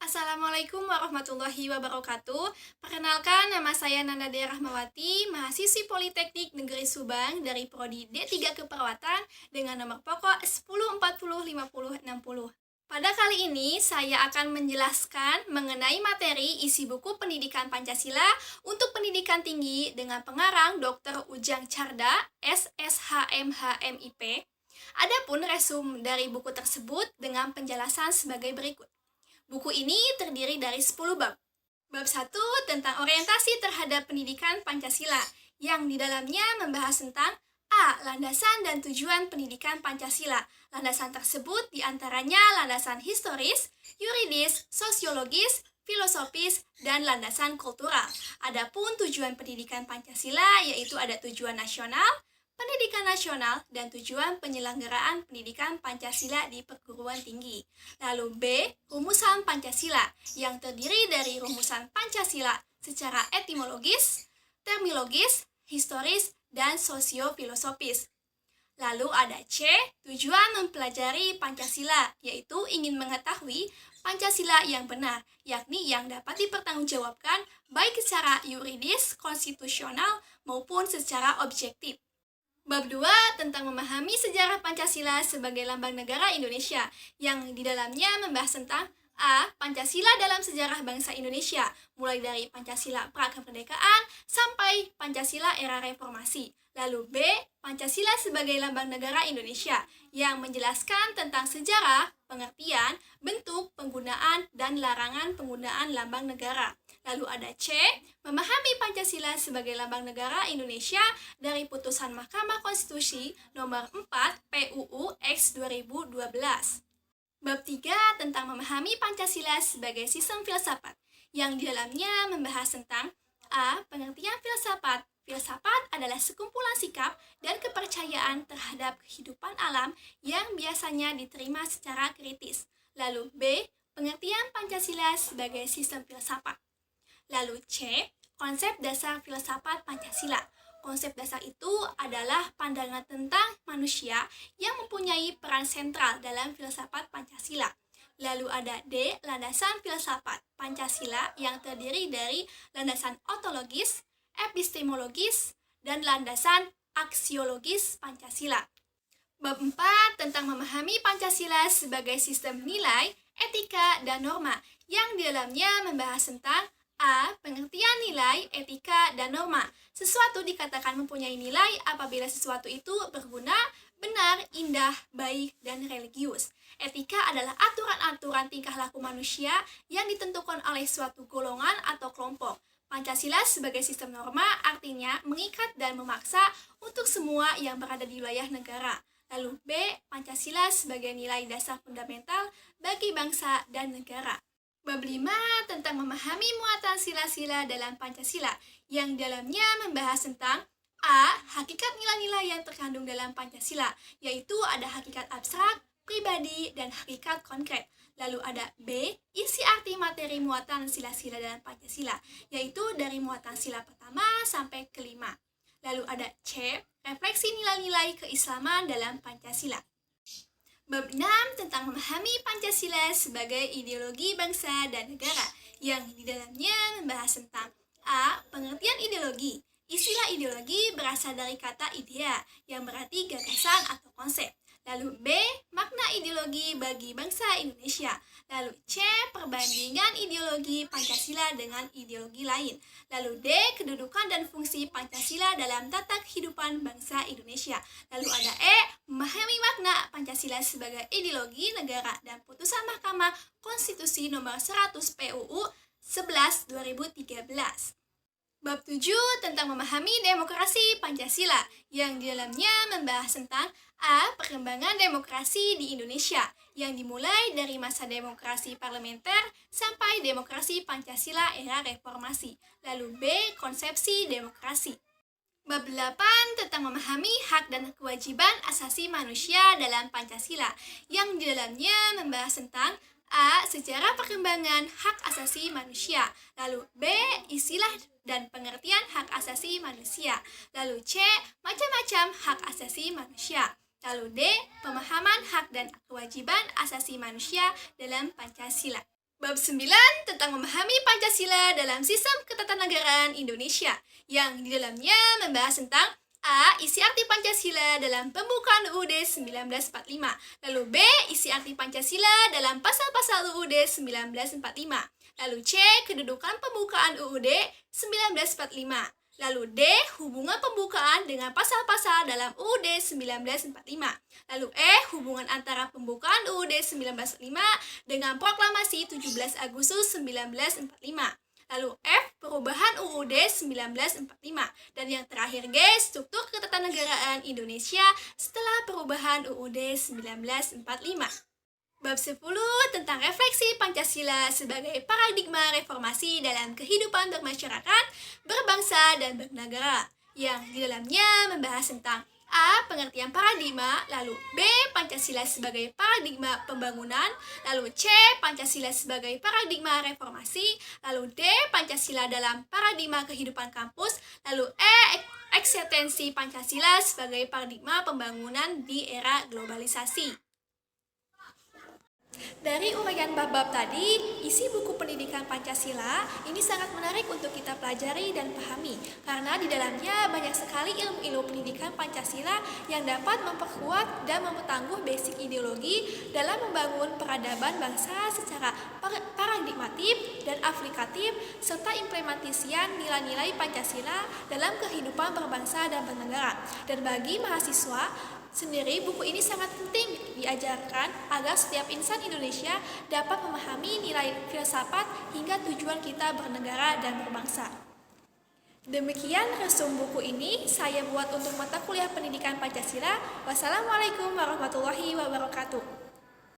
Assalamualaikum warahmatullahi wabarakatuh. Perkenalkan, nama saya Nanda Dea Rahmawati, mahasiswi Politeknik Negeri Subang dari Prodi D3 Keperawatan dengan nomor pokok 10405060. Pada kali ini, saya akan menjelaskan mengenai materi isi buku Pendidikan Pancasila untuk pendidikan tinggi dengan pengarang Dr. Ujang Carda, SSHMHMIP. Adapun resum dari buku tersebut dengan penjelasan sebagai berikut. Buku ini terdiri dari 10 bab. Bab 1 tentang orientasi terhadap pendidikan Pancasila, yang di dalamnya membahas tentang A. Landasan dan tujuan pendidikan Pancasila. Landasan tersebut diantaranya landasan historis, yuridis, sosiologis, filosofis, dan landasan kultural. Adapun tujuan pendidikan Pancasila yaitu ada tujuan nasional, pendidikan nasional, dan tujuan penyelenggaraan pendidikan Pancasila di perguruan tinggi. Lalu B. Rumusan Pancasila, yang terdiri dari rumusan Pancasila secara etimologis, terminologis, historis, dan sosiofilosofis. Lalu ada C. Tujuan mempelajari Pancasila, yaitu ingin mengetahui Pancasila yang benar, yakni yang dapat dipertanggungjawabkan baik secara yuridis, konstitusional, maupun secara objektif. Bab 2 tentang memahami sejarah Pancasila sebagai lambang negara Indonesia, yang di dalamnya membahas tentang A. Pancasila dalam sejarah bangsa Indonesia, mulai dari Pancasila pra-kemerdekaan sampai Pancasila era reformasi. Lalu B. Pancasila sebagai lambang negara Indonesia, yang menjelaskan tentang sejarah, pengertian, bentuk, penggunaan, dan larangan penggunaan lambang negara. Lalu ada C. Memahami Pancasila sebagai lambang negara Indonesia dari putusan Mahkamah Konstitusi nomor 4 PUU X 2012. Bab 3 tentang memahami Pancasila sebagai sistem filsafat, yang di dalamnya membahas tentang A. Pengertian filsafat. Filsafat adalah sekumpulan sikap dan kepercayaan terhadap kehidupan alam yang biasanya diterima secara kritis. Lalu B. Pengertian Pancasila sebagai sistem filsafat. Lalu C. Konsep dasar filsafat Pancasila. Konsep dasar itu adalah pandangan tentang manusia yang mempunyai peran sentral dalam filsafat Pancasila. Lalu ada D. Landasan filsafat Pancasila, yang terdiri dari landasan ontologis, epistemologis, dan landasan aksiologis Pancasila. Bab 4 tentang memahami Pancasila sebagai sistem nilai, etika, dan norma, yang di dalamnya membahas tentang A. Pengertian nilai, etika, dan norma. Sesuatu dikatakan mempunyai nilai apabila sesuatu itu berguna, benar, indah, baik, dan religius. Etika adalah aturan-aturan tingkah laku manusia yang ditentukan oleh suatu golongan atau kelompok. Pancasila sebagai sistem norma artinya mengikat dan memaksa untuk semua yang berada di wilayah negara. Lalu B. Pancasila sebagai nilai dasar fundamental bagi bangsa dan negara. Bab 5 tentang memahami muatan sila-sila dalam Pancasila, yang dalamnya membahas tentang A. Hakikat nilai-nilai yang terkandung dalam Pancasila, yaitu ada hakikat abstrak, pribadi, dan hakikat konkret. Lalu ada B. Isi arti materi muatan sila-sila dalam Pancasila, yaitu dari muatan sila pertama sampai kelima. Lalu ada C. Refleksi nilai-nilai keislaman dalam Pancasila. Bab 6 tentang memahami Pancasila sebagai ideologi bangsa dan negara, yang di dalamnya membahas tentang A. Pengertian ideologi. Istilah ideologi berasal dari kata idea, yang berarti gagasan atau konsep. Lalu B. Makna ideologi bagi bangsa Indonesia. Lalu C. Perbandingan ideologi Pancasila dengan ideologi lain. Lalu D. Kedudukan dan fungsi Pancasila dalam tata kehidupan bangsa Indonesia. Lalu ada E. Memahami makna Pancasila sebagai ideologi negara dan putusan Mahkamah Konstitusi nomor 100 PUU 11 2013. Bab 7 tentang memahami demokrasi Pancasila, yang di dalamnya membahas tentang A. Perkembangan demokrasi di Indonesia, yang dimulai dari masa demokrasi parlementer sampai demokrasi Pancasila era reformasi. Lalu B. Konsepsi demokrasi. Bab 8 tentang memahami hak dan kewajiban asasi manusia dalam Pancasila, yang di dalamnya membahas tentang A. Sejarah perkembangan hak asasi manusia. Lalu B. Istilah dan pengertian hak asasi manusia. Lalu C. Macam-macam hak asasi manusia. Lalu D. Pemahaman hak dan kewajiban asasi manusia dalam Pancasila. Bab 9 tentang memahami Pancasila dalam sistem ketatanegaraan Indonesia, yang di dalamnya membahas tentang A. Isi arti Pancasila dalam pembukaan UUD 1945. Lalu B. Isi arti Pancasila dalam pasal-pasal UUD 1945. Lalu C. Kedudukan pembukaan UUD 1945. Lalu D. Hubungan pembukaan dengan pasal-pasal dalam UUD 1945. Lalu E. Hubungan antara pembukaan UUD 1945 dengan proklamasi 17 Agustus 1945. Lalu F. Perubahan UUD 1945. Dan yang terakhir G. Struktur ketatanegaraan Indonesia setelah perubahan UUD 1945. Bab 10 tentang refleksi Pancasila sebagai paradigma reformasi dalam kehidupan bermasyarakat, berbangsa, dan bernegara, yang di dalamnya membahas tentang A. Pengertian paradigma, lalu B. Pancasila sebagai paradigma pembangunan, lalu C. Pancasila sebagai paradigma reformasi, lalu D. Pancasila dalam paradigma kehidupan kampus, lalu E. Eksistensi Pancasila sebagai paradigma pembangunan di era globalisasi. Dari uraian bab-bab tadi, isi buku pendidikan Pancasila ini sangat menarik untuk kita pelajari dan pahami, karena di dalamnya banyak sekali ilmu-ilmu pendidikan Pancasila yang dapat memperkuat dan mempertangguh basic ideologi dalam membangun peradaban bangsa secara paradigmatif dan aplikatif, serta implementasian nilai-nilai Pancasila dalam kehidupan berbangsa dan bernegara. Dan bagi mahasiswa sendiri, buku ini sangat penting diajarkan agar setiap insan Indonesia dapat memahami nilai filsafat hingga tujuan kita bernegara dan berbangsa. Demikian resum buku ini saya buat untuk mata kuliah pendidikan Pancasila. Wassalamualaikum warahmatullahi wabarakatuh.